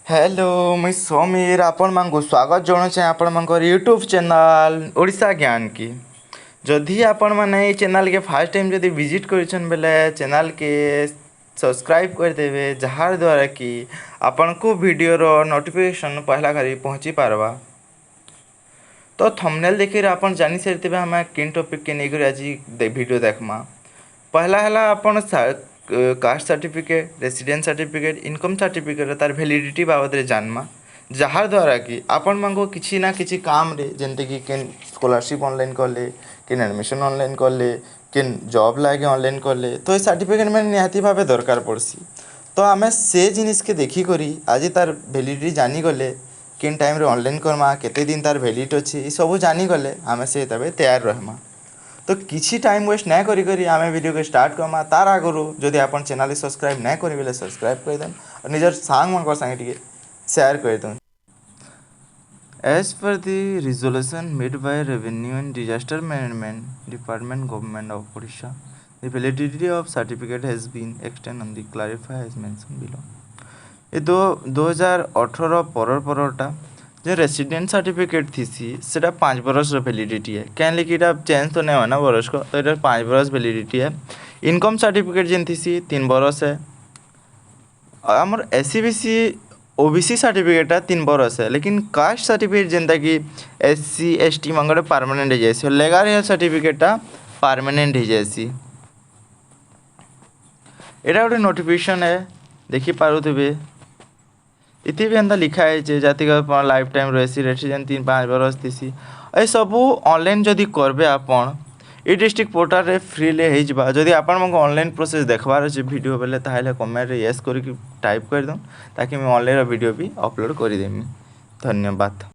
Hello मुई समीर आपण मानक स्वागत जनाऊे आपण मानकर यूट्यूब चैनल ओडिशा ज्ञान की। जदि आपण मैंने ये चैनल के फास्ट टाइम जदि विजिट करिछन बेले चैनल के सब्सक्राइब करदेवे जहार द्वारा कि आपण को वीडियो रो नोटिफिकेशन पहला करी पहुँची पारबा। तो थंबनेल देखि आपण जानि सारिथिबे हम किन टॉपिक के नेकर आज वीडियो देखमा। पहला है आपण caste certificate residence certificate income certificate तार वैलिडिटी बाबद जानमा जहार द्वारा कि आपण मानक किसी ना किसी काम रे जेंते कि केन स्कॉलरशिप ऑनलाइन कले केन एडमिशन ऑनलाइन कले केन जॉब लागे ऑनलाइन कले तो ये सर्टिफिकेट में निहाती भाव दरकार पड़सी। तो आम से जिनिस के देखी करी आज तार वैलिडिटी जानी गले किन टाइम रे ऑनलाइन करमा केते दिन तार वैलिड अच्छी सब जानी गले आम से तैयार रहमा। तो किसी टाइम वेस्ट नहीं करी आम वीडियो को स्टार्ट करमा तार आगु जदि आप चैनल सब्सक्राइब नहीं करेंगे सब्सक्राइब कर और निजर सांग मान संगे शेयर कर। As per the resolution made by revenue and disaster management department government of Odisha the validity of certificate has been extend on the clarify as mention below. ये 2018 परटा जो रेसिडेंट सर्टिफिकेट थी सेटा 5 बरस वैलिडिटी है क्या कि चेंज तो नहीं होना बरस को तो ये 5 बरस वैलिडिटी है। इनकम सर्टिफिकेट जेन थी 3 बरस है। आमर SC/BC OBC सर्टिफिकेट 3 बरस है लेकिन कास्ट सर्टिफिकेट जेनता कि SC ST मंगड़े परमानेंट हो जाए लेगार हेल्थ सर्टिफिकेट परमानेंट हो जाए। यहाँ गोटे नोटिफिकेशन है देखी पारे इति भी एंता लिखा है जातिगत लाइफ टाइम रही रेसिडेंट 3-5 बरस थी ये सब ऑनलाइन जदि करबे आपण ई डिस्ट्रिक्ट पोर्टल रे फ्री ले हो जावा। जदि आपण मन ऑनलाइन प्रोसेस देखबार अच्छे वीडियो बेले ताहले कमेंट रे यस करके टाइप कर दो ताकि मैं ऑनलाइन वीडियो भी अपलोड कर देमी। धन्यवाद।